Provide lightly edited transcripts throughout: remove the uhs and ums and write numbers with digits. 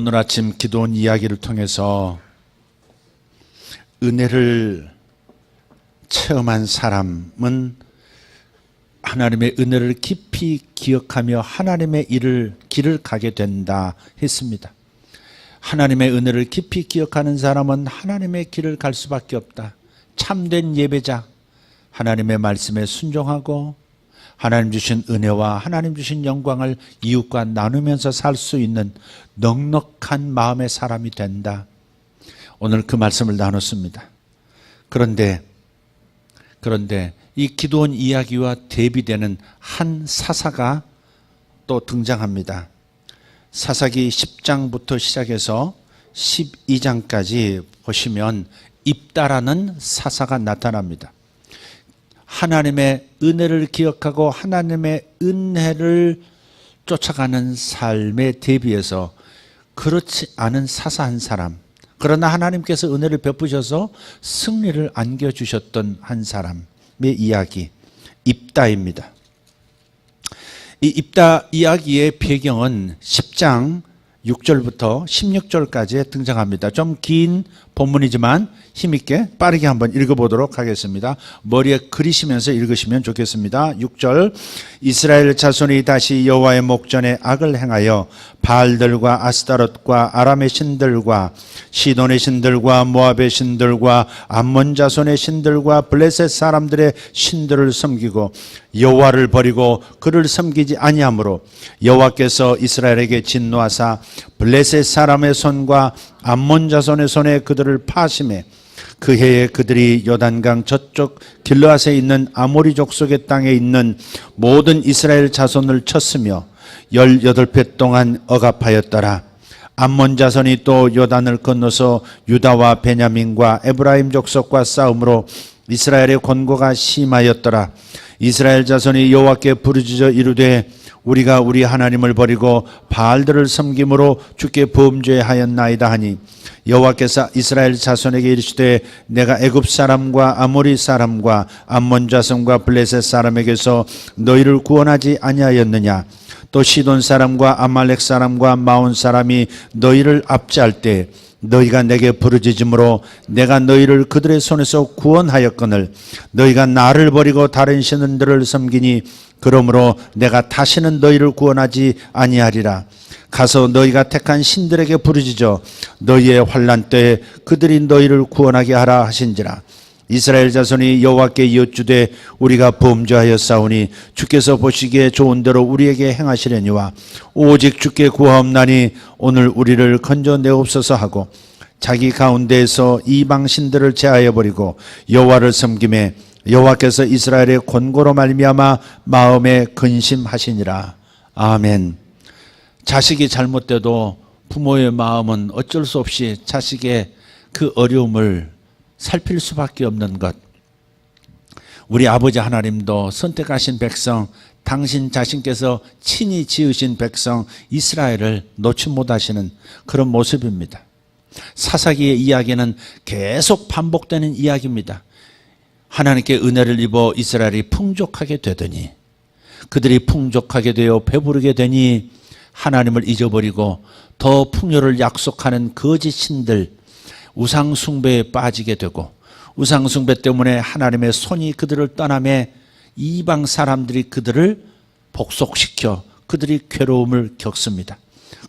오늘 아침 기도원 이야기를 통해서 은혜를 체험한 사람은 하나님의 은혜를 깊이 기억하며 하나님의 길을 가게 된다 했습니다. 하나님의 은혜를 깊이 기억하는 사람은 하나님의 길을 갈 수밖에 없다. 참된 예배자, 하나님의 말씀에 순종하고 하나님 주신 은혜와 하나님 주신 영광을 이웃과 나누면서 살 수 있는 넉넉한 마음의 사람이 된다. 오늘 그 말씀을 나눴습니다. 그런데 이 기도원 이야기와 대비되는 한 사사가 또 등장합니다. 사사기 10장부터 시작해서 12장까지 보시면 입다라는 사사가 나타납니다. 하나님의 은혜를 기억하고 하나님의 은혜를 쫓아가는 삶에 대비해서 그렇지 않은 사사 한 사람, 그러나 하나님께서 은혜를 베푸셔서 승리를 안겨주셨던 한 사람의 이야기, 입다입니다. 이 입다 이야기의 배경은 10장 6절부터 16절까지 등장합니다. 좀 긴 본문이지만 힘있게 빠르게 한번 읽어보도록 하겠습니다. 머리에 그리시면서 읽으시면 좋겠습니다. 6절, 이스라엘 자손이 다시 여호와의 목전에 악을 행하여 바알들과 아스타롯과 아람의 신들과 시돈의 신들과 모압의 신들과 암몬 자손의 신들과 블레셋 사람들의 신들을 섬기고 여호와를 버리고 그를 섬기지 아니하므로 여호와께서 이스라엘에게 진노하사 블레셋 사람의 손과 암몬 자손의 손에 그들을 파심해 그 해에 그들이 요단강 저쪽 길르앗에 있는 아모리 족속의 땅에 있는 모든 이스라엘 자손을 쳤으며 18배 동안 억압하였더라. 암몬 자손이 또 요단을 건너서 유다와 베냐민과 에브라임 족속과 싸움으로 이스라엘의 권고가 심하였더라. 이스라엘 자손이 여호와께 부르짖어 이르되 우리가 우리 하나님을 버리고 바알들을 섬김으로 주께 범죄하였나이다 하니 여호와께서 이스라엘 자손에게 이르시되 내가 애굽 사람과 아모리 사람과 암몬 자손과 블레셋 사람에게서 너희를 구원하지 아니하였느냐. 또 시돈 사람과 아말렉 사람과 마온 사람이 너희를 압제할 때 너희가 내게 부르짖음으로 내가 너희를 그들의 손에서 구원하였거늘 너희가 나를 버리고 다른 신들을 섬기니 그러므로 내가 다시는 너희를 구원하지 아니하리라. 가서 너희가 택한 신들에게 부르짖어 너희의 환난 때에 그들이 너희를 구원하게 하라 하신지라. 이스라엘 자손이 여호와께 여쭈되 우리가 범죄하였사오니 주께서 보시기에 좋은 대로 우리에게 행하시려니와 오직 주께 구하옵나니 오늘 우리를 건져내옵소서 하고 자기 가운데에서 이방 신들을 제하여 버리고 여호와를 섬김에 여호와께서 이스라엘의 권고로 말미암아 마음에 근심하시니라. 아멘. 자식이 잘못돼도 부모의 마음은 어쩔 수 없이 자식의 그 어려움을 살필 수밖에 없는 것. 우리 아버지 하나님도 선택하신 백성, 당신 자신께서 친히 지으신 백성 이스라엘을 놓지 못하시는 그런 모습입니다. 사사기의 이야기는 계속 반복되는 이야기입니다. 하나님께 은혜를 입어 이스라엘이 풍족하게 되더니 그들이 풍족하게 되어 배부르게 되니 하나님을 잊어버리고 더 풍요를 약속하는 거짓 신들, 우상 숭배에 빠지게 되고 우상 숭배 때문에 하나님의 손이 그들을 떠나매 이방 사람들이 그들을 복속시켜 그들이 괴로움을 겪습니다.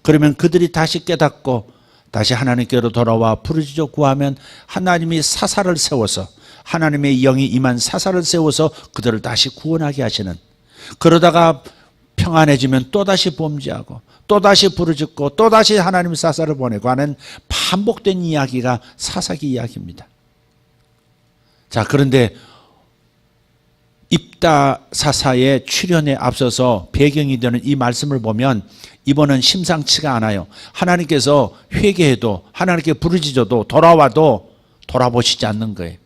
그러면 그들이 다시 깨닫고 다시 하나님께로 돌아와 부르짖어 구하면 하나님이 사사를 세워서 하나님의 영이 임한 사사를 세워서 그들을 다시 구원하게 하시는, 그러다가 평안해지면 또다시 범죄하고 또다시 부르짖고 또다시 하나님 사사를 보내고 하는 반복된 이야기가 사사기 이야기입니다. 자, 그런데 입다 사사의 출현에 앞서서 배경이 되는 이 말씀을 보면 이번은 심상치가 않아요. 하나님께서 회개해도 하나님께 부르짖어도 돌아와도 돌아보시지 않는 거예요.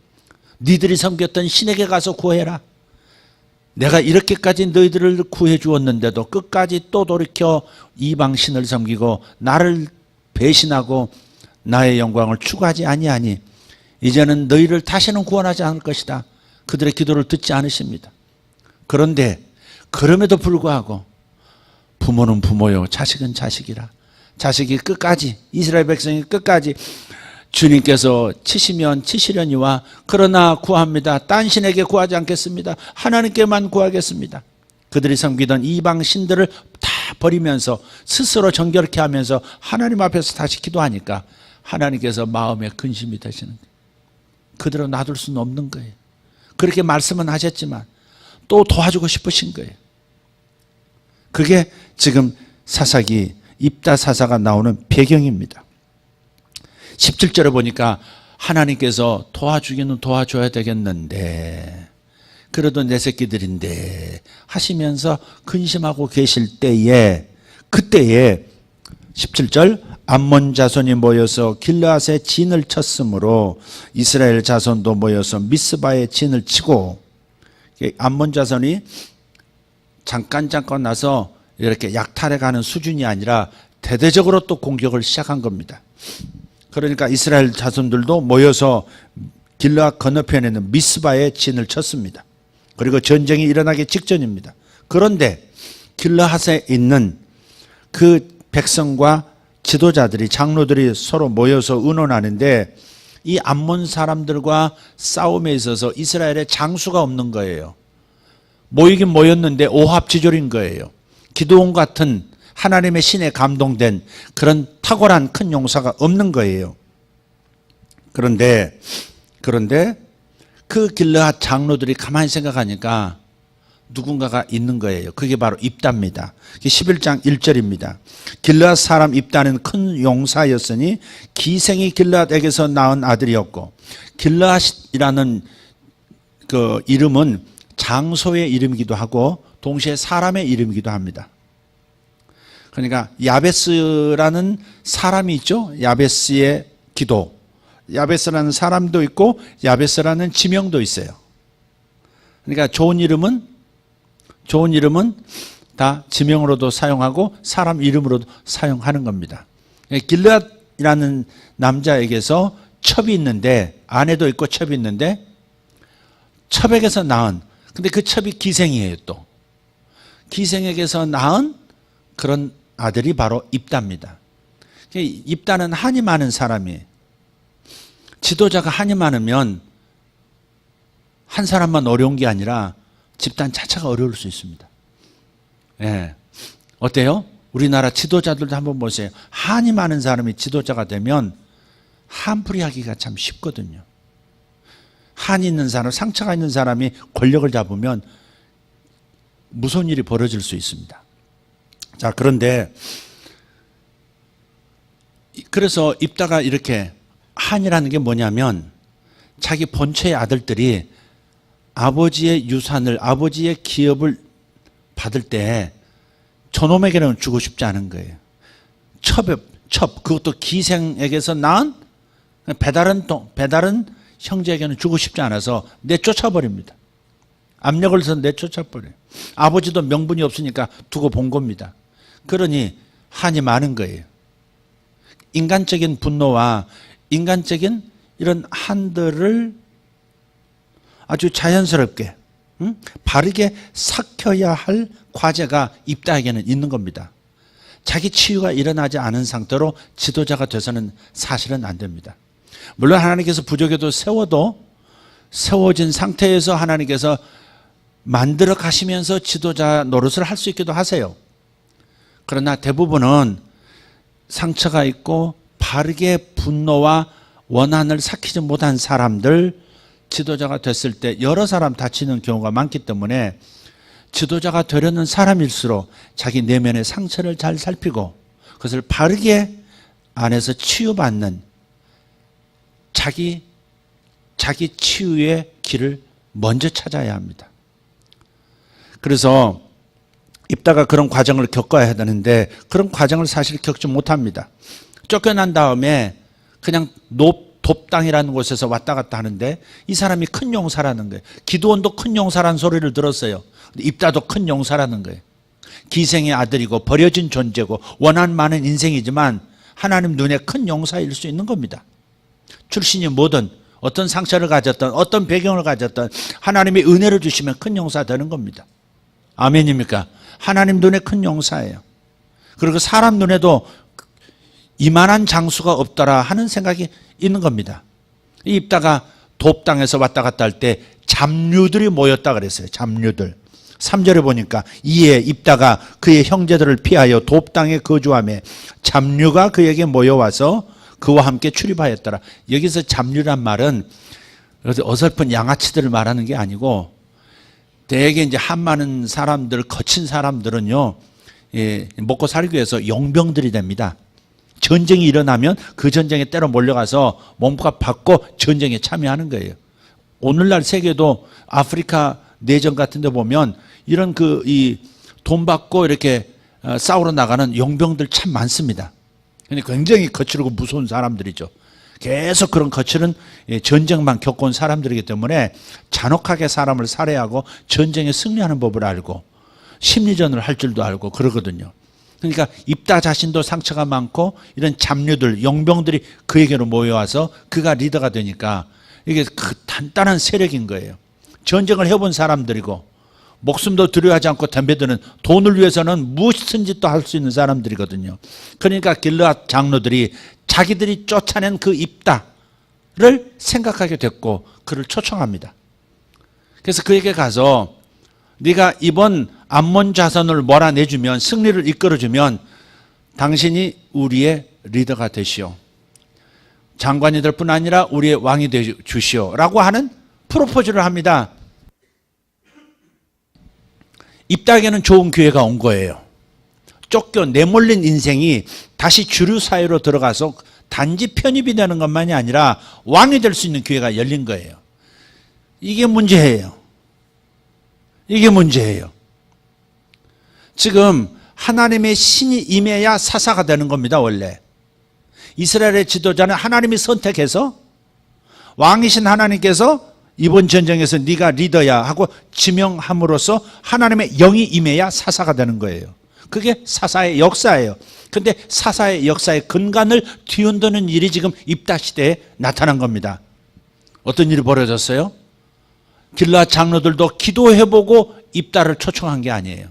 니들이 섬겼던 신에게 가서 구해라. 내가 이렇게까지 너희들을 구해 주었는데도 끝까지 또 돌이켜 이방신을 섬기고 나를 배신하고 나의 영광을 추구하지 아니하니 이제는 너희를 다시는 구원하지 않을 것이다. 그들의 기도를 듣지 않으십니다. 그런데 그럼에도 불구하고 부모는 부모요 자식은 자식이라 자식이 끝까지, 이스라엘 백성이 끝까지 주님께서 치시면 치시려니와 그러나 구합니다. 딴 신에게 구하지 않겠습니다. 하나님께만 구하겠습니다. 그들이 섬기던 이방 신들을 다 버리면서 스스로 정결케 하면서 하나님 앞에서 다시 기도하니까 하나님께서 마음에 근심이 되시는 거예요. 그대로 놔둘 수는 없는 거예요. 그렇게 말씀은 하셨지만 또 도와주고 싶으신 거예요. 그게 지금 사사기 입다 사사가 나오는 배경입니다. 17절에 보니까 하나님께서 도와주기는 도와줘야 되겠는데 그래도 내 새끼들인데 하시면서 근심하고 계실 때에 그때에 17절 암몬 자손이 모여서 길르앗에 진을 쳤으므로 이스라엘 자손도 모여서 미스바에 진을 치고 암몬 자손이 잠깐 나서 이렇게 약탈해가는 수준이 아니라 대대적으로 또 공격을 시작한 겁니다. 그러니까 이스라엘 자손들도 모여서 길르앗 건너편에 있는 미스바에 진을 쳤습니다. 그리고 전쟁이 일어나기 직전입니다. 그런데 길르앗에 있는 그 백성과 지도자들이 장로들이 서로 모여서 의논하는데 이 암몬 사람들과 싸움에 있어서 이스라엘에 장수가 없는 거예요. 모이긴 모였는데 오합지졸인 거예요. 기드온 같은 하나님의 신에 감동된 그런 탁월한 큰 용사가 없는 거예요. 그런데 그 길르앗 장로들이 가만히 생각하니까 누군가가 있는 거예요. 그게 바로 입다입니다. 11장 1절입니다. 길르앗 사람 입다는 큰 용사였으니 기생이 길르앗에게서 낳은 아들이었고 길르앗이라는 그 이름은 장소의 이름이기도 하고 동시에 사람의 이름이기도 합니다. 그러니까 야베스라는 사람이 있죠. 야베스의 기도. 야베스라는 사람도 있고 야베스라는 지명도 있어요. 그러니까 좋은 이름은 다 지명으로도 사용하고 사람 이름으로도 사용하는 겁니다. 길르앗이라는 남자에게서 첩이 있는데 아내도 있고 첩이 있는데 첩에게서 낳은 근데 그 첩이 기생이에요. 또 기생에게서 낳은 그런 아들이 바로 입다입니다. 입다는 한이 많은 사람이에요. 지도자가 한이 많으면 한 사람만 어려운 게 아니라 집단 자체가 어려울 수 있습니다. 예. 어때요? 우리나라 지도자들도 한번 보세요. 한이 많은 사람이 지도자가 되면 한풀이 하기가 참 쉽거든요. 한이 있는 사람, 상처가 있는 사람이 권력을 잡으면 무서운 일이 벌어질 수 있습니다. 자, 그런데 그래서 입다가 이렇게 한이라는 게 뭐냐면 자기 본처의 아들들이 아버지의 유산을 아버지의 기업을 받을 때 저놈에게는 주고 싶지 않은 거예요. 첩 그것도 기생에게서 낳은 배다른 형제에게는 주고 싶지 않아서 내쫓아버립니다. 압력을 해서 내쫓아버려요. 아버지도 명분이 없으니까 두고 본 겁니다. 그러니 한이 많은 거예요. 인간적인 분노와 인간적인 이런 한들을 아주 자연스럽게 바르게 삭혀야 할 과제가 입다에게는 있는 겁니다. 자기 치유가 일어나지 않은 상태로 지도자가 돼서는 사실은 안 됩니다. 물론 하나님께서 부족에도 세워진 상태에서 하나님께서 만들어 가시면서 지도자 노릇을 할 수 있기도 하세요. 그러나 대부분은 상처가 있고 바르게 분노와 원한을 삭히지 못한 사람들 지도자가 됐을 때 여러 사람 다치는 경우가 많기 때문에 지도자가 되려는 사람일수록 자기 내면의 상처를 잘 살피고 그것을 바르게 안에서 치유받는 자기 치유의 길을 먼저 찾아야 합니다. 그래서 입다가 그런 과정을 겪어야 되는데 그런 과정을 사실 겪지 못합니다. 쫓겨난 다음에 그냥 돕당이라는 곳에서 왔다 갔다 하는데 이 사람이 큰 용사라는 거예요. 기드온도 큰 용사라는 소리를 들었어요. 입다도 큰 용사라는 거예요. 기생의 아들이고 버려진 존재고 원한 많은 인생이지만 하나님 눈에 큰 용사일 수 있는 겁니다. 출신이 뭐든 어떤 상처를 가졌든 어떤 배경을 가졌든 하나님의 은혜를 주시면 큰 용사 되는 겁니다. 아멘입니까? 하나님 눈에 큰 용사예요. 그리고 사람 눈에도 이만한 장수가 없더라 하는 생각이 있는 겁니다. 입다가 돕 땅에서 왔다 갔다 할 때 잡류들이 모였다 그랬어요. 잡류들. 3절에 보니까 이에 입다가 그의 형제들을 피하여 돕 땅에 거주하며 잡류가 그에게 모여와서 그와 함께 출입하였더라. 여기서 잡류란 말은 어설픈 양아치들을 말하는 게 아니고, 대개 이제 한 많은 사람들, 거친 사람들은요, 먹고 살기 위해서 용병들이 됩니다. 전쟁이 일어나면 그 전쟁에 때로 몰려가서 몸값 받고 전쟁에 참여하는 거예요. 오늘날 세계도 아프리카 내전 같은 데 보면 이런 돈 받고 이렇게 싸우러 나가는 용병들 참 많습니다. 굉장히 거칠고 무서운 사람들이죠. 계속 그런 거칠은 전쟁만 겪어온 사람들이기 때문에 잔혹하게 사람을 살해하고 전쟁에 승리하는 법을 알고 심리전을 할 줄도 알고 그러거든요. 그러니까 입다 자신도 상처가 많고 이런 잡류들, 용병들이 그에게로 모여와서 그가 리더가 되니까 이게 그 단단한 세력인 거예요. 전쟁을 해본 사람들이고 목숨도 두려워하지 않고 덤벼드는, 돈을 위해서는 무엇이든지 또 할 수 있는 사람들이거든요. 그러니까 길르앗 장로들이 자기들이 쫓아낸 그 입다를 생각하게 됐고 그를 초청합니다. 그래서 그에게 가서 네가 이번 암몬 자손을 몰아내주면, 승리를 이끌어주면 당신이 우리의 리더가 되시오. 장관이 될 뿐 아니라 우리의 왕이 되주시오 라고 하는 프로포즈를 합니다. 입다에게는 좋은 기회가 온 거예요. 쫓겨 내몰린 인생이 다시 주류 사회로 들어가서 단지 편입이 되는 것만이 아니라 왕이 될 수 있는 기회가 열린 거예요. 이게 문제예요. 이게 문제예요. 지금 하나님의 신이 임해야 사사가 되는 겁니다. 원래 이스라엘의 지도자는 하나님이 선택해서, 왕이신 하나님께서 이번 전쟁에서 네가 리더야 하고 지명함으로써 하나님의 영이 임해야 사사가 되는 거예요. 그게 사사의 역사예요. 그런데 사사의 역사의 근간을 뒤흔드는 일이 지금 입다 시대에 나타난 겁니다. 어떤 일이 벌어졌어요? 길르앗 장로들도 기도해보고 입다를 초청한 게 아니에요.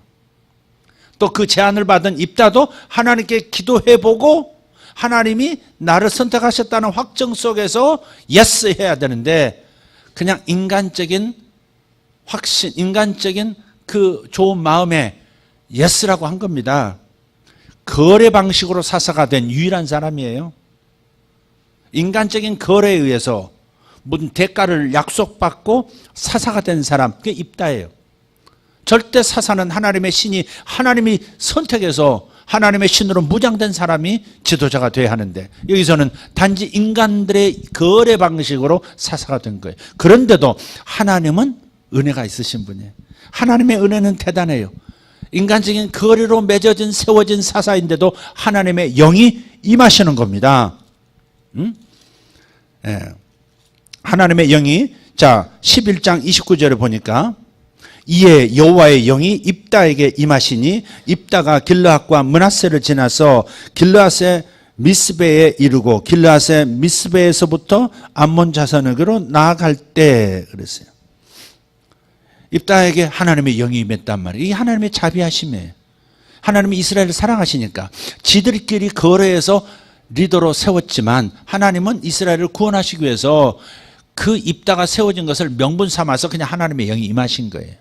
또 그 제안을 받은 입다도 하나님께 기도해보고 하나님이 나를 선택하셨다는 확정 속에서 예스 해야 되는데, 그냥 인간적인 확신, 인간적인 그 좋은 마음에 예스라고 한 겁니다. 거래 방식으로 사사가 된 유일한 사람이에요. 인간적인 거래에 의해서 무슨 대가를 약속받고 사사가 된 사람, 그게 입다예요. 절대 사사는 하나님의 신이, 하나님이 선택해서 하나님의 신으로 무장된 사람이 지도자가 돼야 하는데, 여기서는 단지 인간들의 거래 방식으로 사사가 된 거예요. 그런데도 하나님은 은혜가 있으신 분이에요. 하나님의 은혜는 대단해요. 인간적인 거래로 맺어진 세워진 사사인데도 하나님의 영이 임하시는 겁니다. 예. 하나님의 영이, 자 11장 29절에 보니까 이에 여호와의 영이 입다에게 임하시니 입다가 길르앗과 므낫세를 지나서 길르앗의 미스베에 이르고 길르앗의 미스베에서부터 암몬 자손에게로 나아갈 때 그랬어요. 입다에게 하나님의 영이 임했단 말이에요. 이게 하나님의 자비하심이에요. 하나님이 이스라엘을 사랑하시니까 지들끼리 거래해서 리더로 세웠지만 하나님은 이스라엘을 구원하시기 위해서 그 입다가 세워진 것을 명분 삼아서 그냥 하나님의 영이 임하신 거예요.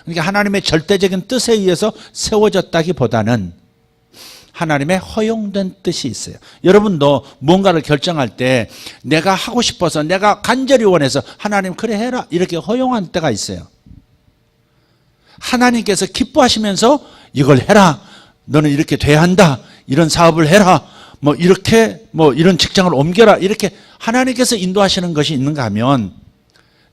그러니까 하나님의 절대적인 뜻에 의해서 세워졌다기보다는 하나님의 허용된 뜻이 있어요. 여러분도 뭔가를 결정할 때 내가 하고 싶어서, 내가 간절히 원해서 하나님 그래 해라 이렇게 허용한 때가 있어요. 하나님께서 기뻐하시면서 이걸 해라, 너는 이렇게 돼야 한다, 이런 사업을 해라, 이렇게 이런 직장을 옮겨라, 이렇게 하나님께서 인도하시는 것이 있는가 하면,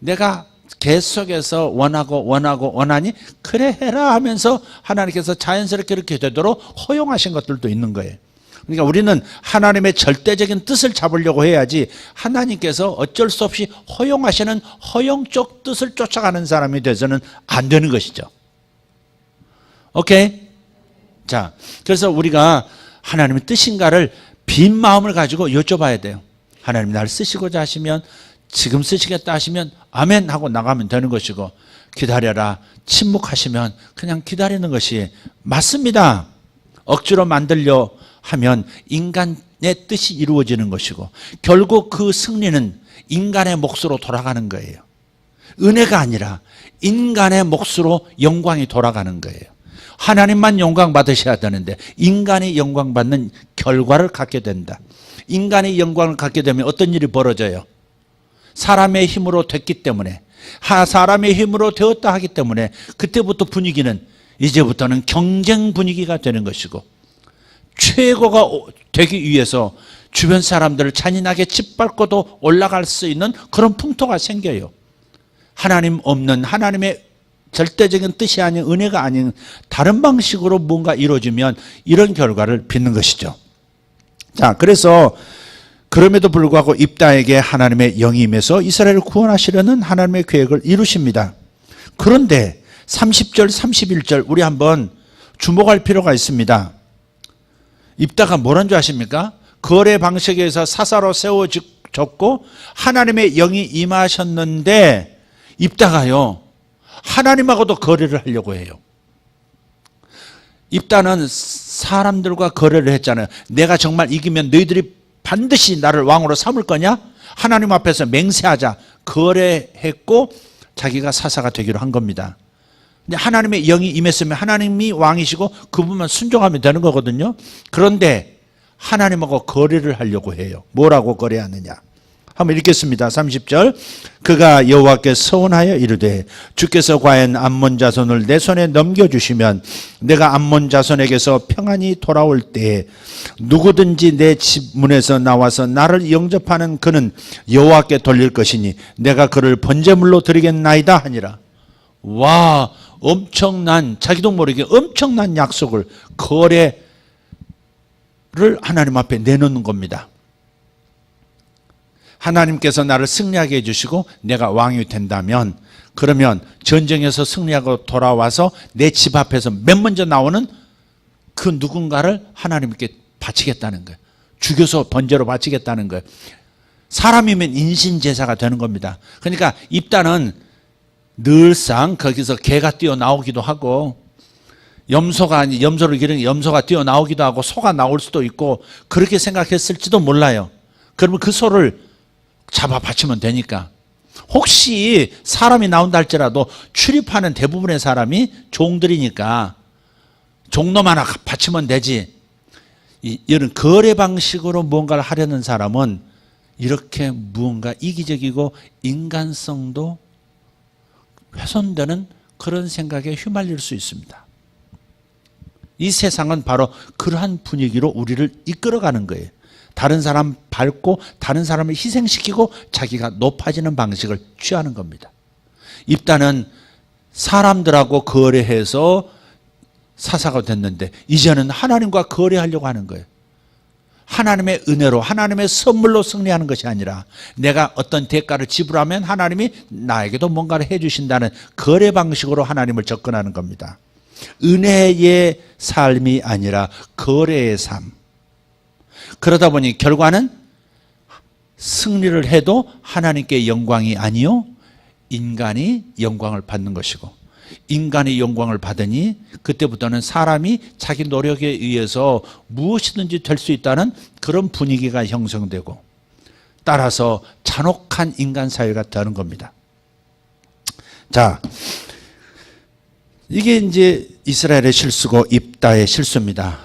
내가 계속해서 원하니 그래 해라 하면서 하나님께서 자연스럽게 이렇게 되도록 허용하신 것들도 있는 거예요. 그러니까 우리는 하나님의 절대적인 뜻을 잡으려고 해야지, 하나님께서 어쩔 수 없이 허용하시는 허용적 뜻을 쫓아가는 사람이 돼서는 안 되는 것이죠. 오케이? 자, 그래서 우리가 하나님의 뜻인가를 빈 마음을 가지고 여쭤봐야 돼요. 하나님 나를 쓰시고자 하시면, 지금 쓰시겠다 하시면 아멘 하고 나가면 되는 것이고, 기다려라, 침묵하시면 그냥 기다리는 것이 맞습니다. 억지로 만들려 하면 인간 뜻이 이루어지는 것이고 결국 그 승리는 인간의 몫으로 돌아가는 거예요. 은혜가 아니라 인간의 몫으로 영광이 돌아가는 거예요. 하나님만 영광 받으셔야 되는데 인간이 영광 받는 결과를 갖게 된다. 인간이 영광을 갖게 되면 어떤 일이 벌어져요? 사람의 힘으로 됐기 때문에, 사람의 힘으로 되었다 하기 때문에 그때부터 분위기는 이제부터는 경쟁 분위기가 되는 것이고 최고가 되기 위해서 주변 사람들을 잔인하게 짓밟고도 올라갈 수 있는 그런 풍토가 생겨요. 하나님 없는, 하나님의 절대적인 뜻이 아닌, 은혜가 아닌 다른 방식으로 뭔가 이루어지면 이런 결과를 빚는 것이죠. 자, 그래서 그럼에도 불구하고 입다에게 하나님의 영이 임해서 이스라엘을 구원하시려는 하나님의 계획을 이루십니다. 그런데 30절, 31절 우리 한번 주목할 필요가 있습니다. 입다가 뭐란 줄 아십니까? 거래 방식에서 사사로 세워졌고 하나님의 영이 임하셨는데 입다가요 하나님하고도 거래를 하려고 해요. 입다는 사람들과 거래를 했잖아요. 내가 정말 이기면 너희들이 반드시 나를 왕으로 삼을 거냐? 하나님 앞에서 맹세하자. 거래했고 자기가 사사가 되기로 한 겁니다. 근데 하나님의 영이 임했으면 하나님이 왕이시고 그분만 순종하면 되는 거거든요. 그런데 하나님하고 거래를 하려고 해요. 뭐라고 거래하느냐? 한번 읽겠습니다. 30절. 그가 여호와께 서원하여 이르되 주께서 과연 암몬 자손을 내 손에 넘겨주시면 내가 암몬 자손에게서 평안히 돌아올 때에 누구든지 내 집 문에서 나와서 나를 영접하는 그는 여호와께 돌릴 것이니 내가 그를 번제물로 드리겠나이다 하니라. 와, 엄청난, 자기도 모르게 엄청난 약속을, 거래를 하나님 앞에 내놓는 겁니다. 하나님께서 나를 승리하게 해주시고 내가 왕이 된다면, 그러면 전쟁에서 승리하고 돌아와서 내 집 앞에서 맨 먼저 나오는 그 누군가를 하나님께 바치겠다는 거예요. 죽여서 번제로 바치겠다는 거예요. 사람이면 인신제사가 되는 겁니다. 그러니까 입다는 늘상 거기서 개가 뛰어나오기도 하고 염소를 기르는 염소가 뛰어나오기도 하고 소가 나올 수도 있고 그렇게 생각했을지도 몰라요. 그러면 그 소를 잡아 바치면 되니까. 혹시 사람이 나온다 할지라도 출입하는 대부분의 사람이 종들이니까 종놈 하나 바치면 되지. 이런 거래 방식으로 무언가를 하려는 사람은 이렇게 무언가 이기적이고 인간성도 훼손되는 그런 생각에 휘말릴 수 있습니다. 이 세상은 바로 그러한 분위기로 우리를 이끌어가는 거예요. 다른 사람 밟고 다른 사람을 희생시키고 자기가 높아지는 방식을 취하는 겁니다. 입다는 사람들하고 거래해서 사사가 됐는데 이제는 하나님과 거래하려고 하는 거예요. 하나님의 은혜로, 하나님의 선물로 승리하는 것이 아니라 내가 어떤 대가를 지불하면 하나님이 나에게도 뭔가를 해주신다는 거래 방식으로 하나님을 접근하는 겁니다. 은혜의 삶이 아니라 거래의 삶. 그러다 보니 결과는 승리를 해도 하나님께 영광이 아니요 인간이 영광을 받는 것이고, 인간의 영광을 받으니 그때부터는 사람이 자기 노력에 의해서 무엇이든지 될 수 있다는 그런 분위기가 형성되고, 따라서 잔혹한 인간 사회가 되는 겁니다. 자, 이게 이제 이스라엘의 실수고 입다의 실수입니다.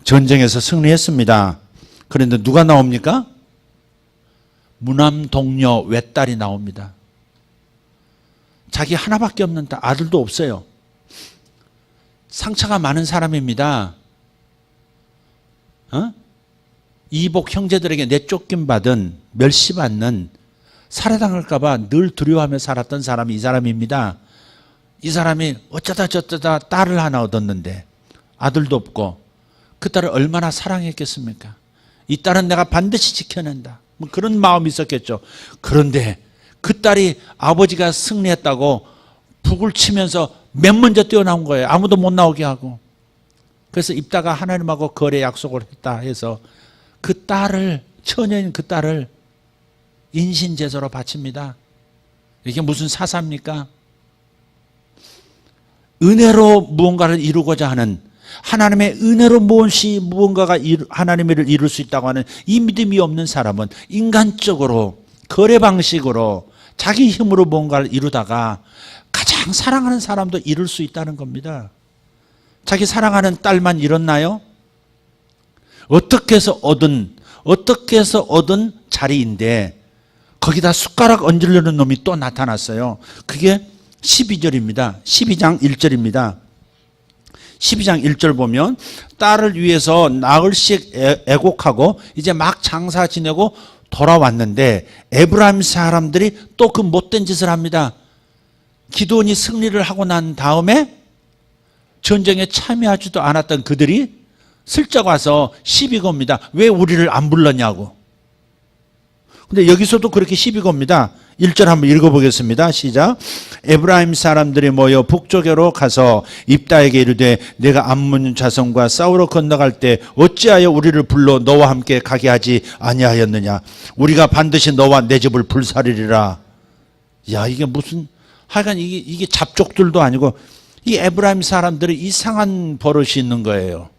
전쟁에서 승리했습니다. 그런데 누가 나옵니까? 무남 동료 외딸이 나옵니다. 자기 하나밖에 없는 딸, 아들도 없어요. 상처가 많은 사람입니다. 이복 형제들에게 내쫓김 받은, 멸시받는, 살해당할까 봐 늘 두려워하며 살았던 사람이 이 사람입니다. 이 사람이 어쩌다 저쩌다 딸을 하나 얻었는데 아들도 없고 그 딸을 얼마나 사랑했겠습니까? 이 딸은 내가 반드시 지켜낸다. 뭐 그런 마음이 있었겠죠. 그런데 그 딸이 아버지가 승리했다고 북을 치면서 맨 먼저 뛰어나온 거예요. 아무도 못 나오게 하고. 그래서 입다가 하나님하고 거래 약속을 했다 해서 그 딸을, 처녀인 그 딸을 인신제사로 바칩니다. 이게 무슨 사사입니까? 은혜로 무언가를 이루고자 하는, 하나님의 은혜로 무언가가 하나님의 일을 이룰 수 있다고 하는 이 믿음이 없는 사람은 인간적으로 거래 방식으로 자기 힘으로 뭔가를 이루다가 가장 사랑하는 사람도 이룰 수 있다는 겁니다. 자기 사랑하는 딸만 이뤘나요? 어떻게 해서 얻은 자리인데 거기다 숟가락 얹으려는 놈이 또 나타났어요. 그게 12절입니다. 12장 1절입니다. 12장 1절 보면 딸을 위해서 나흘씩 애곡하고 이제 막 장사 지내고 돌아왔는데 에브라임 사람들이 또 그 못된 짓을 합니다. 기드온이 승리를 하고 난 다음에 전쟁에 참여하지도 않았던 그들이 슬쩍 와서 시비 겁니다. 왜 우리를 안 불렀냐고. 근데 여기서도 그렇게 시비 겁니다. 1절 한번 읽어보겠습니다. 시작. 에브라임 사람들이 모여 북쪽으로 가서 입다에게 이르되 내가 암몬 자손과 싸우러 건너갈 때 어찌하여 우리를 불러 너와 함께 가게 하지 아니하였느냐. 우리가 반드시 너와 내 집을 불사르리라. 야, 이게 무슨, 하여간 이게 잡족들도 아니고 이 에브라임 사람들이 이상한 버릇이 있는 거예요.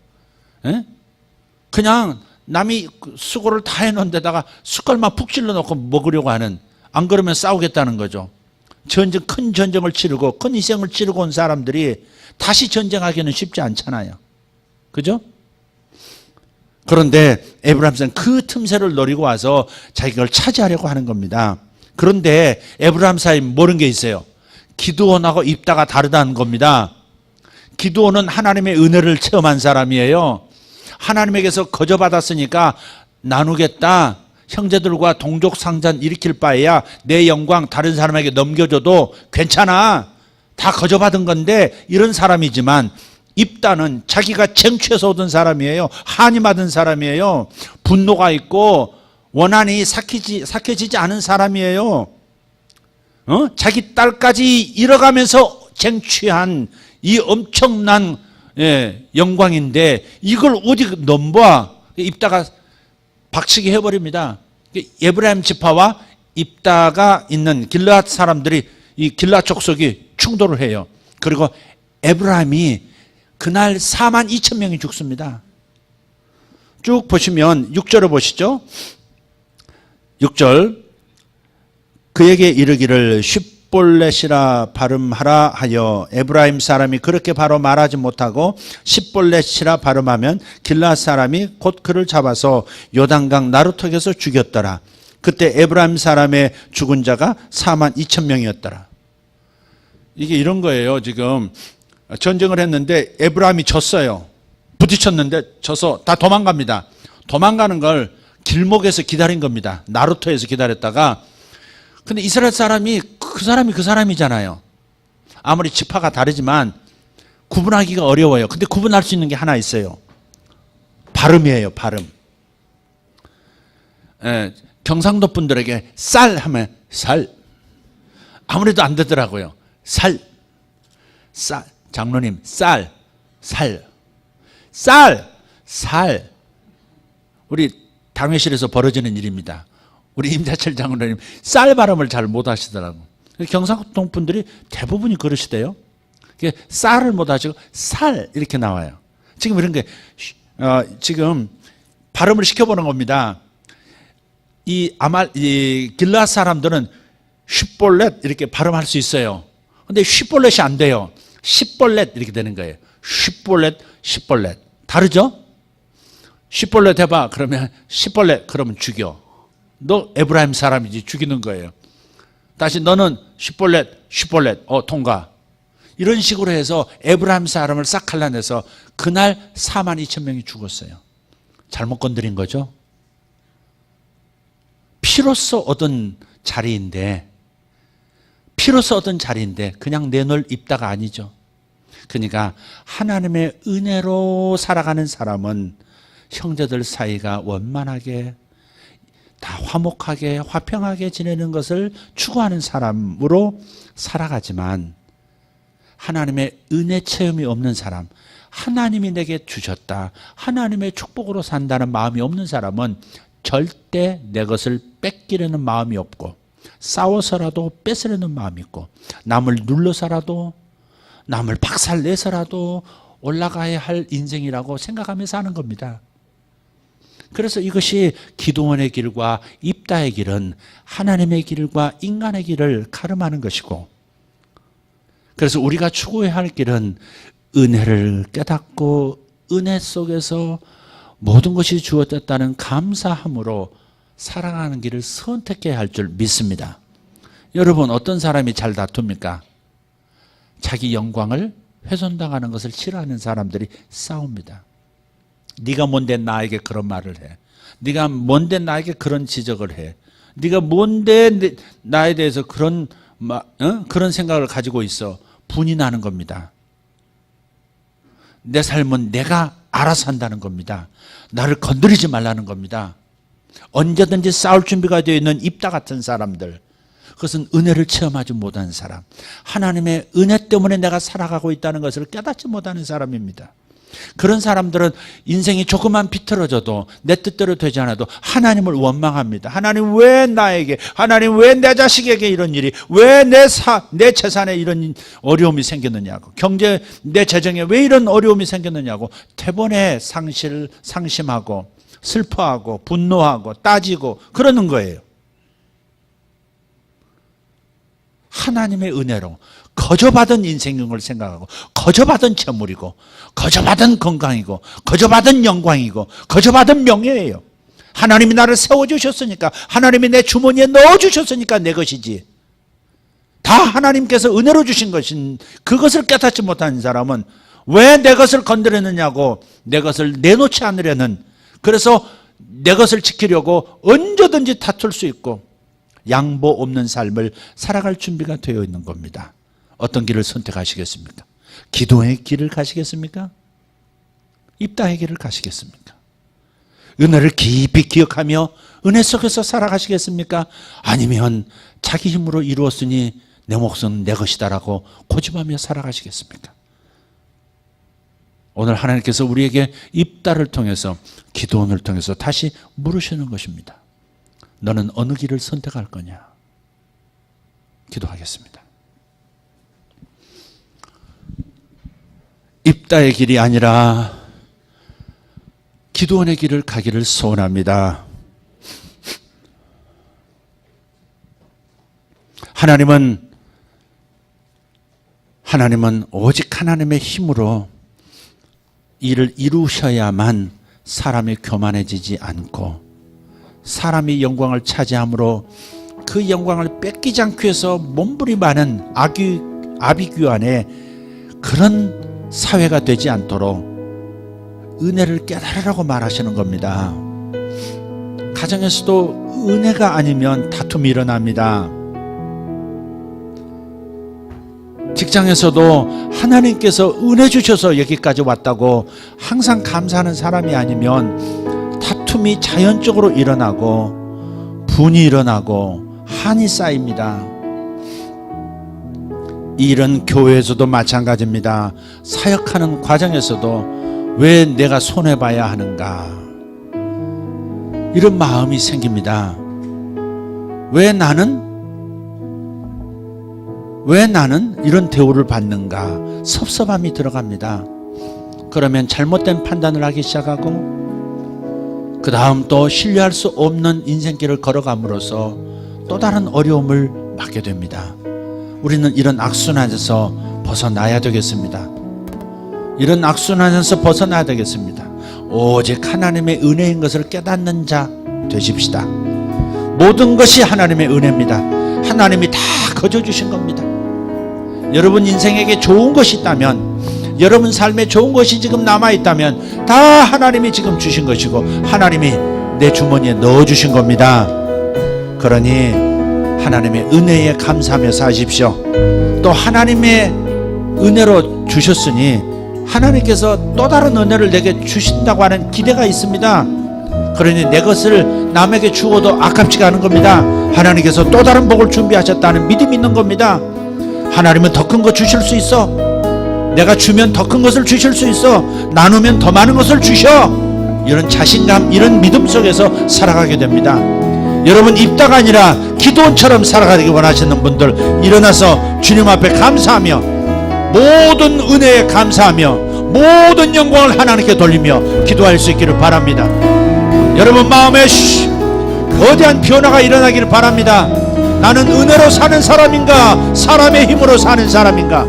에? 그냥 남이 수고를 다 해놓은 데다가 숟갈만 푹 찔러 놓고 먹으려고 하는, 안 그러면 싸우겠다는 거죠. 큰 전쟁을 치르고 큰 희생을 치르고 온 사람들이 다시 전쟁하기는 쉽지 않잖아요. 그죠? 그런데 에브라임은 그 틈새를 노리고 와서 자기가 차지하려고 하는 겁니다. 그런데 에브라임 사이에 모르는 게 있어요. 기드온하고 입다가 다르다는 겁니다. 기드온은 하나님의 은혜를 체험한 사람이에요. 하나님에게서 거저받았으니까 나누겠다. 형제들과 동족 상잔 일으킬 바에야 내 영광 다른 사람에게 넘겨줘도 괜찮아. 다 거저받은 건데 이런 사람이지만 입다는 자기가 쟁취해서 얻은 사람이에요. 한이 받은 사람이에요. 분노가 있고 원한이 삭혀지지 않은 사람이에요. 자기 딸까지 잃어가면서 쟁취한 이 엄청난 영광인데 이걸 어디 넘봐. 입다가 박치기 해버립니다. 에브라임 지파와 입다가 있는 길르앗 사람들이 이 길르앗 족속이 충돌을 해요. 그리고 에브라임이 그날 4만 2천 명이 죽습니다. 쭉 보시면 6절을 보시죠. 6절. 그에게 이르기를 십볼렛이라 발음하라 하여 에브라임 사람이 그렇게 바로 말하지 못하고 십볼렛이라 발음하면 길르앗 사람이 곧 그를 잡아서 요단강 나루턱에서 죽였더라. 그때 에브라임 사람의 죽은 자가 4만 2천 명이었더라. 이게 이런 거예요. 지금 전쟁을 했는데 에브라임이 졌어요. 부딪혔는데 져서 다 도망갑니다. 도망가는 걸 길목에서 기다린 겁니다. 나루터에서 기다렸다가, 근데 이스라엘 사람이 그 사람이잖아요. 아무리 지파가 다르지만 구분하기가 어려워요. 근데 구분할 수 있는 게 하나 있어요. 발음이에요. 발음. 경상도 분들에게 쌀 하면 살. 아무래도 안 되더라고요. 살. 장로님, 쌀. 우리 당회실에서 벌어지는 일입니다. 우리 임자철 장로님 쌀 발음을 잘 못하시더라고. 경상도 분들이 대부분이 그러시대요. 쌀을 못하시고 살 이렇게 나와요. 지금 이런 게 지금 발음을 시켜보는 겁니다. 이 길르앗 사람들은 쉿볼렛 이렇게 발음할 수 있어요. 근데 쉿볼렛이 안 돼요. 십볼렛 이렇게 되는 거예요. 쉿볼렛 다르죠? 쉿볼렛 해봐. 그러면 십볼렛 그러면 죽여. 너 에브라임 사람이지. 죽이는 거예요. 다시 너는 쉿볼렛 통과. 이런 식으로 해서 에브라임 사람을 싹 갈라내서 그날 4만 2천 명이 죽었어요. 잘못 건드린 거죠. 피로써 얻은 자리인데 그냥 내놓을 입다가 아니죠. 그러니까 하나님의 은혜로 살아가는 사람은 형제들 사이가 원만하게 다 화목하게 화평하게 지내는 것을 추구하는 사람으로 살아가지만, 하나님의 은혜 체험이 없는 사람, 하나님이 내게 주셨다, 하나님의 축복으로 산다는 마음이 없는 사람은 절대 내 것을 뺏기려는 마음이 없고, 싸워서라도 뺏으려는 마음이 있고, 남을 눌러서라도 남을 박살내서라도 올라가야 할 인생이라고 생각하며 사는 겁니다. 그래서 이것이 기도원의 길과 입다의 길은 하나님의 길과 인간의 길을 가름하는 것이고, 그래서 우리가 추구해야 할 길은 은혜를 깨닫고 은혜 속에서 모든 것이 주어졌다는 감사함으로 살아가는 길을 선택해야 할 줄 믿습니다. 여러분, 어떤 사람이 잘 다툽니까? 자기 영광을 훼손당하는 것을 싫어하는 사람들이 싸웁니다. 네가 뭔데 나에게 그런 말을 해? 네가 뭔데 나에게 그런 지적을 해? 네가 뭔데 나에 대해서 그런 생각을 가지고 있어? 분이 나는 겁니다. 내 삶은 내가 알아서 한다는 겁니다. 나를 건드리지 말라는 겁니다. 언제든지 싸울 준비가 되어 있는 입다 같은 사람들, 그것은 은혜를 체험하지 못하는 사람, 하나님의 은혜 때문에 내가 살아가고 있다는 것을 깨닫지 못하는 사람입니다. 그런 사람들은 인생이 조금만 비틀어져도 내 뜻대로 되지 않아도 하나님을 원망합니다. 하나님 왜 나에게, 하나님 왜 내 자식에게 이런 일이, 왜 내 재산에 이런 어려움이 생겼느냐고, 경제 내 재정에 왜 이런 어려움이 생겼느냐고 태번에 상심하고 슬퍼하고 분노하고 따지고 그러는 거예요. 하나님의 은혜로 거저받은 인생인 걸 생각하고, 거저받은 재물이고, 거저받은 건강이고, 거저받은 영광이고, 거저받은 명예예요. 하나님이 나를 세워주셨으니까, 하나님이 내 주머니에 넣어주셨으니까 내 것이지, 다 하나님께서 은혜로 주신 것인 그것을 깨닫지 못하는 사람은 왜 내 것을 건드렸느냐고, 내 것을 내놓지 않으려는, 그래서 내 것을 지키려고 언제든지 다툴 수 있고 양보 없는 삶을 살아갈 준비가 되어 있는 겁니다. 어떤 길을 선택하시겠습니까? 기도의 길을 가시겠습니까? 입다의 길을 가시겠습니까? 은혜를 깊이 기억하며 은혜 속에서 살아가시겠습니까? 아니면 자기 힘으로 이루었으니 내 몫은 내 것이다라고 고집하며 살아가시겠습니까? 오늘 하나님께서 우리에게 입다를 통해서, 기도원을 통해서 다시 물으시는 것입니다. 너는 어느 길을 선택할 거냐? 기도하겠습니다. 입다의 길이 아니라 기도원의 길을 가기를 소원합니다. 하나님은 오직 하나님의 힘으로 일을 이루셔야만 사람이 교만해지지 않고, 사람이 영광을 차지함으로 그 영광을 뺏기지 않기 위해서 몸부림하는 아비규환의 그런 사회가 되지 않도록 은혜를 깨달으라고 말하시는 겁니다. 가정에서도 은혜가 아니면 다툼이 일어납니다. 직장에서도 하나님께서 은혜 주셔서 여기까지 왔다고 항상 감사하는 사람이 아니면 다툼이 자연적으로 일어나고 분이 일어나고 한이 쌓입니다. 이 일은 교회에서도 마찬가지입니다. 사역하는 과정에서도 왜 내가 손해봐야 하는가, 이런 마음이 생깁니다. 왜 나는 이런 대우를 받는가, 섭섭함이 들어갑니다. 그러면 잘못된 판단을 하기 시작하고, 그 다음 또 신뢰할 수 없는 인생길을 걸어감으로써 또 다른 어려움을 맞게 됩니다. 우리는 이런 악순환에서 벗어나야 되겠습니다. 이런 악순환에서 벗어나야 되겠습니다. 오직 하나님의 은혜인 것을 깨닫는 자 되십시다. 모든 것이 하나님의 은혜입니다. 하나님이 다 거저주신 겁니다. 여러분 인생에게 좋은 것이 있다면, 여러분 삶에 좋은 것이 지금 남아있다면 다 하나님이 지금 주신 것이고 하나님이 내 주머니에 넣어주신 겁니다. 그러니 하나님의 은혜에 감사하며 사십시오. 또 하나님의 은혜로 주셨으니 하나님께서 또 다른 은혜를 내게 주신다고 하는 기대가 있습니다. 그러니 내 것을 남에게 주어도 아깝지가 않은 겁니다. 하나님께서 또 다른 복을 준비하셨다는 믿음이 있는 겁니다. 하나님은 더 큰 거 주실 수 있어. 내가 주면 더 큰 것을 주실 수 있어. 나누면 더 많은 것을 주셔. 이런 자신감, 이런 믿음 속에서 살아가게 됩니다. 여러분 입다가 아니라 기도원처럼 살아가기 원하시는 분들 일어나서 주님 앞에 감사하며, 모든 은혜에 감사하며, 모든 영광을 하나님께 돌리며 기도할 수 있기를 바랍니다. 여러분 마음에 거대한 변화가 일어나기를 바랍니다. 나는 은혜로 사는 사람인가, 사람의 힘으로 사는 사람인가?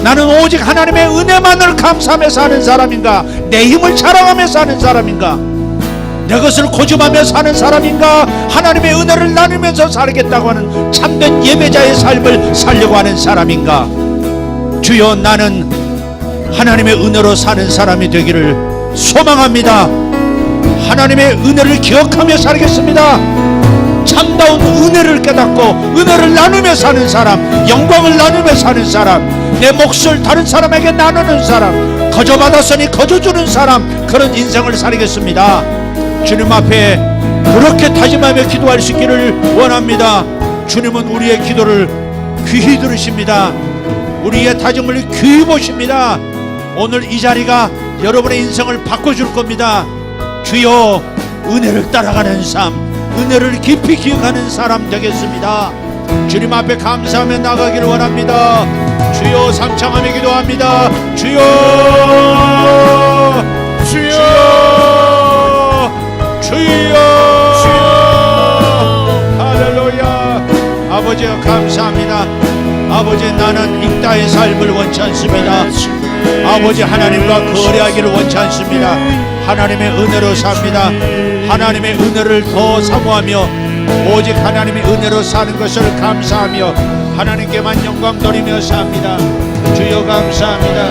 나는 오직 하나님의 은혜만을 감사하며 사는 사람인가, 내 힘을 자랑하며 사는 사람인가, 내 것을 고집하며 사는 사람인가, 하나님의 은혜를 나누면서 살겠다고 하는 참된 예배자의 삶을 살려고 하는 사람인가? 주여, 나는 하나님의 은혜로 사는 사람이 되기를 소망합니다. 하나님의 은혜를 기억하며 살겠습니다. 참다운 은혜를 깨닫고 은혜를 나누며 사는 사람, 영광을 나누며 사는 사람, 내 몫을 다른 사람에게 나누는 사람, 거저 받았으니 거저 주는 사람, 그런 인생을 살겠습니다. 주님 앞에 그렇게 다짐하며 기도할 수 있기를 원합니다. 주님은 우리의 기도를 귀히 들으십니다. 우리의 다짐을 귀히 보십니다. 오늘 이 자리가 여러분의 인생을 바꿔줄 겁니다. 주여, 은혜를 따라가는 삶, 은혜를 깊이 기억하는 사람 되겠습니다. 주님 앞에 감사하며 나가기를 원합니다. 주여, 삼창하며 기도합니다. 주여, 주여, 주여, 할렐루야. 아버지여, 감사합니다. 아버지, 나는 이 땅의 삶을 원치 않습니다. 아버지, 하나님과 거래하기를 원치 않습니다. 하나님의 은혜로 삽니다. 하나님의 은혜를 더 사모하며 오직 하나님의 은혜로 사는 것을 감사하며 하나님께만 영광 돌리며 삽니다. 주여, 감사합니다.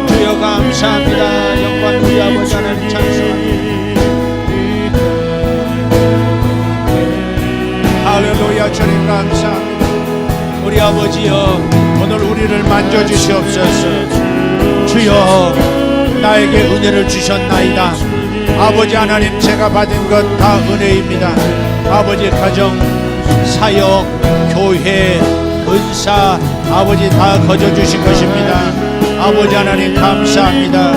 주여, 감사합니다. 영광 우리 아버지 하나님 찬송합니다. 할렐루야. 주님 감사합니다. 우리 아버지여, 오늘 우리를 만져주시옵소서. 주여, 나에게 은혜를 주셨나이다. 아버지 하나님, 제가 받은 것 다 은혜입니다. 아버지, 가정, 사역, 교회, 은사, 아버지 다 거저 주신 것입니다. 아버지 하나님 감사합니다.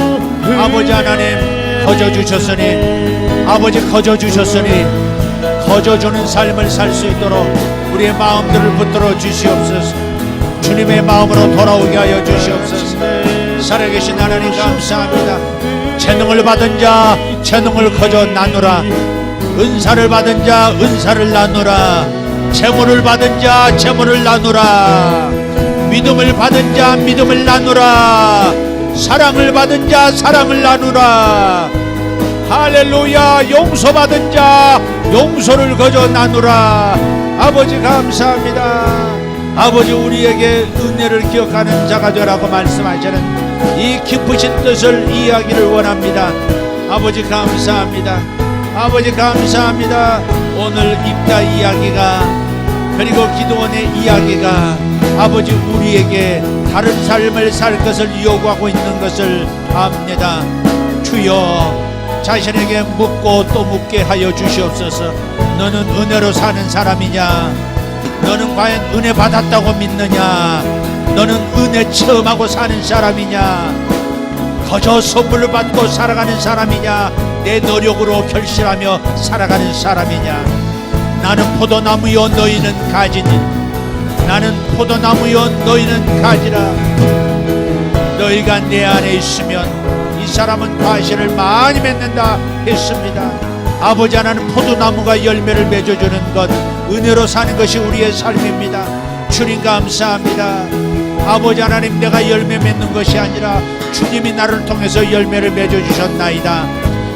아버지 하나님, 거저 주셨으니, 아버지 거저 주셨으니 거저 주는 삶을 살 수 있도록 우리의 마음들을 붙들어 주시옵소서. 주님의 마음으로 돌아오게 하여 주시옵소서. 살아계신 하나님 감사합니다. 재능을 받은 자 재능을 거저 나누라. 은사를 받은 자 은사를 나누라. 재물을 받은 자 재물을 나누라. 믿음을 받은 자 믿음을 나누라. 사랑을 받은 자 사랑을 나누라. 할렐루야. 용서받은 자 용서를 거저 나누라. 아버지 감사합니다. 아버지, 우리에게 은혜를 기억하는 자가 되라고 말씀하시는 이 깊으신 뜻을 이해하기를 원합니다. 아버지 감사합니다. 아버지 감사합니다. 오늘 입다 이야기가, 그리고 기도원의 이야기가 아버지 우리에게 다른 삶을 살 것을 요구하고 있는 것을 압니다. 주여, 자신에게 묻고 또 묻게 하여 주시옵소서. 너는 은혜로 사는 사람이냐? 너는 과연 은혜 받았다고 믿느냐? 너는 은혜 체험하고 사는 사람이냐? 거저 선물을 받고 살아가는 사람이냐? 내 노력으로 결실하며 살아가는 사람이냐? 나는 포도나무여 너희는 가지니, 나는 포도나무여 너희는 가지라. 너희가 내 안에 있으면 이 사람은 과실을 많이 맺는다 했습니다. 아버지 하나님, 포도나무가 열매를 맺어주는 것, 은혜로 사는 것이 우리의 삶입니다. 주님 감사합니다. 아버지 하나님, 내가 열매 맺는 것이 아니라 주님이 나를 통해서 열매를 맺어주셨나이다.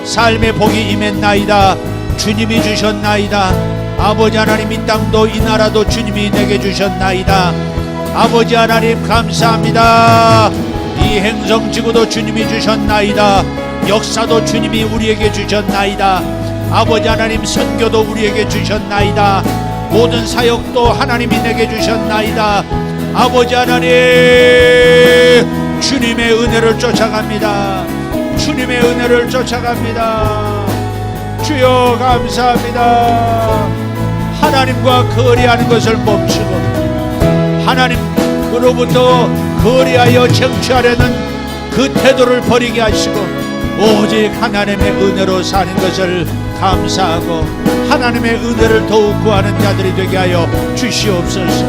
삶의 복이 임했나이다. 주님이 주셨나이다. 아버지 하나님, 이 땅도 이 나라도 주님이 내게 주셨나이다. 아버지 하나님 감사합니다. 이 행성지구도 주님이 주셨나이다. 역사도 주님이 우리에게 주셨나이다. 아버지 하나님, 선교도 우리에게 주셨나이다. 모든 사역도 하나님이 내게 주셨나이다. 아버지 하나님, 주님의 은혜를 쫓아갑니다. 주님의 은혜를 쫓아갑니다. 주여 감사합니다. 하나님과 거래하는 것을 멈추고 하나님으로부터 거래하여 쟁취하려는 그 태도를 버리게 하시고 오직 하나님의 은혜로 사는 것을 감사하고 하나님의 은혜를 더욱 구하는 자들이 되게 하여 주시옵소서.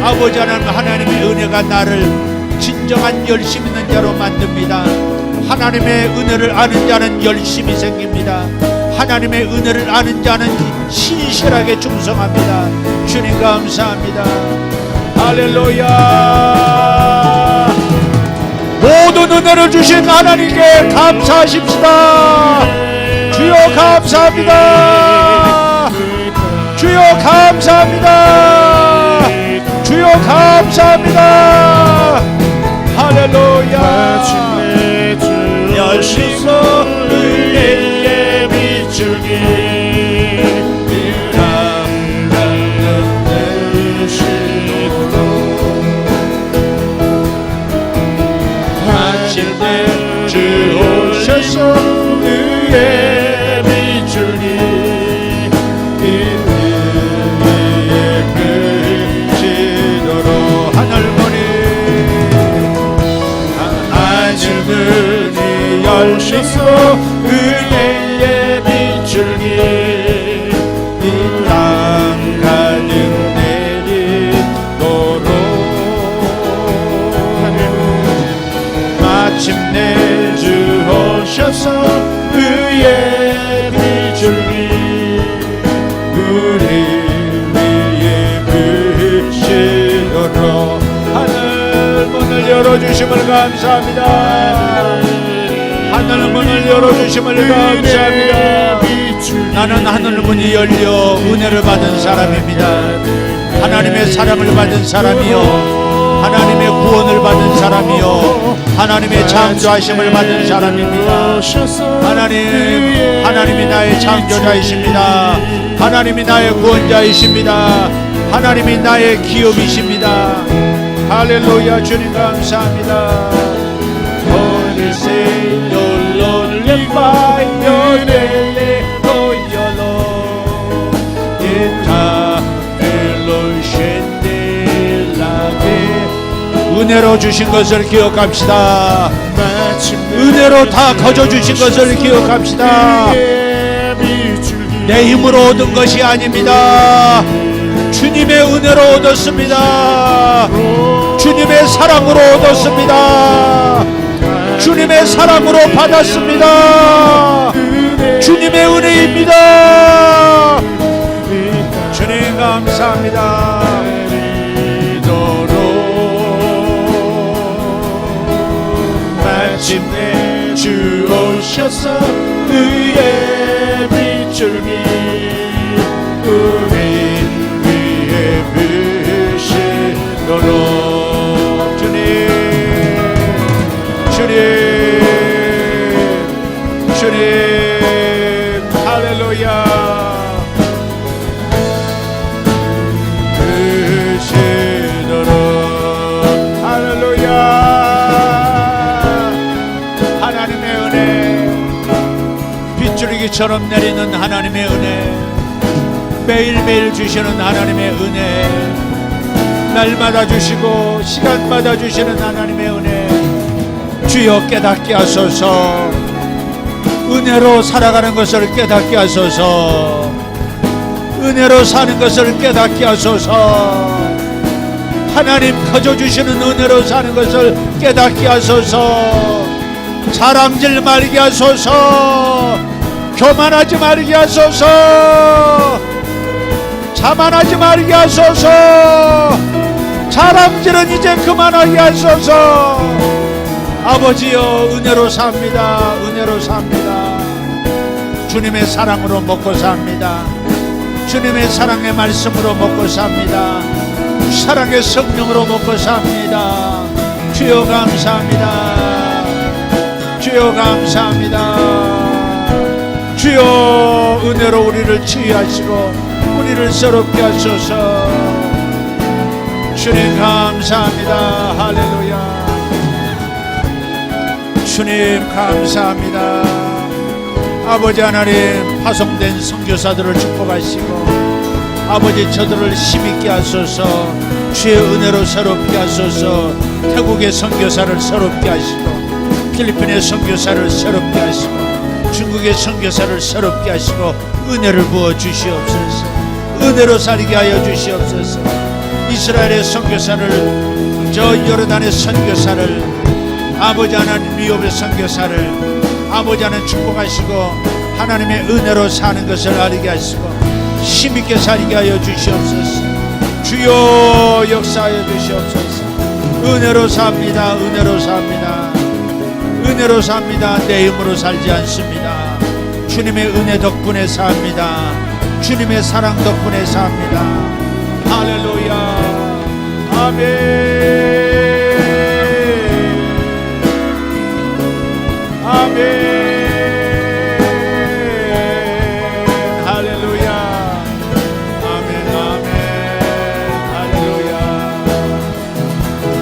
아버지 하나님, 하나님의 은혜가 나를 진정한 열심 있는 자로 만듭니다. 하나님의 은혜를 아는 자는 열심이 생깁니다. 하나님의 은혜를 아는 자는 신실하게 충성합니다. 주님 감사합니다. 할렐루야. 모든 은혜를 주신 하나님께 감사하십시다. 주여 감사합니다. 주여 감사합니다. 주여 감사합니다. 할렐루야. 열심히 은혜에 비추기 마침내 주 오셔서 은혜에 비추니 은혜에 그치도록 하늘머니 아직은 열심히 은혜에 비추니 이 땅 가득 내리도록 마침내 주 오셔서 의에 비추니 우리 위에 비치도록 하늘 문을 열어주심을 감사합니다. 하늘 문을 열어주심을 감사합니다. 나는 하늘 문이 열려 은혜를 받은 사람입니다. 하나님의 사랑을 받은 사람이요, 하나님의 구원을 받은 사람이요, 하나님의 창조하심을 받은 사람입니다. 하나님이 나의 창조자이십니다. 하나님이 나의 구원자이십니다. 하나님이 나의 기업이십니다. 할렐루야. 주님 감사합니다. Holy Savior, lonely by your name, oh your Lord, eta fellowship de la vie. 은혜로 주신 것을 기억합시다. 은혜로 다 거저 주신 것을 기억합시다. 내 힘으로 얻은 것이 아닙니다. 주님의 은혜로 얻었습니다. 주님의 사랑으로 얻었습니다. 주님의 사랑으로 받았습니다. 주님의 은혜입니다. 주님 감사합니다. 마침내 주 오셔서 의에 비추니 우린 위에 비시도록 주님 할렐루야. 비시도록 할렐루야. 하나님의 은혜, 빗줄기처럼 내리는 하나님의 은혜, 매일매일 주시는 하나님의 은혜, 날마다 주시고 시간마다 주시는 하나님의 은혜, 주여 깨닫게 하소서. 은혜로 살아가는 것을 깨닫게 하소서. 은혜로 사는 것을 깨닫게 하소서. 하나님 거저 주시는 은혜로 사는 것을 깨닫게 하소서. 자랑질 말게 하소서. 교만하지 말게 하소서. 자만하지 말게 하소서. 자랑질은 이제 그만하게 하소서. 아버지여, 은혜로 삽니다. 은혜로 삽니다. 주님의 사랑으로 먹고 삽니다. 주님의 사랑의 말씀으로 먹고 삽니다. 사랑의 성령으로 먹고 삽니다. 주여 감사합니다. 주여 감사합니다. 주여 은혜로 우리를 치유하시고 우리를 새롭게 하소서. 주님 감사합니다. 할렐루야. 주님 감사합니다. 아버지 하나님, 파송된 선교사들을 축복하시고 아버지 저들을 힘있게 하소서. 주의 은혜로 새롭게 하소서. 태국의 선교사를 새롭게 하시고 필리핀의 선교사를 새롭게 하시고 중국의 선교사를 새롭게 하시고 은혜를 부어 주시옵소서. 은혜로 살게 하여 주시옵소서. 이스라엘의 선교사를 저 요르단의 선교사를, 아버지 하나님 리옵의 선교사를 아버지 하나님 축복하시고 하나님의 은혜로 사는 것을 알게 하시고 힘있게 살게 하여 주시옵소서. 주여 역사하여 주시옵소서. 은혜로 삽니다. 은혜로 삽니다. 은혜로 삽니다. 내 힘으로 살지 않습니다. 주님의 은혜 덕분에 삽니다. 주님의 사랑 덕분에 삽니다. 할렐루야. 아멘. 아멘. 할렐루야. 아멘. 아멘. 할렐루야.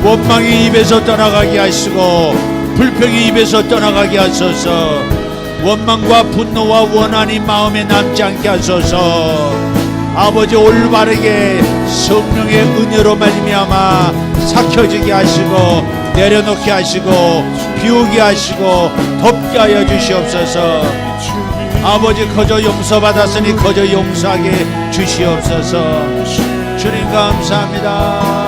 원망이 입에서 떠나가게 하시고 불평이 입에서 떠나가게 하소서. 원망과 분노와 원한이 마음에 남지 않게 하소서. 아버지 올바르게 성령의 은혜로 말미암아 삭혀지게 하시고 내려놓게 하시고 비우게 하시고 덮게 하여 주시옵소서. 아버지 거저 용서받았으니 거저 용서하게 주시옵소서. 주님 감사합니다.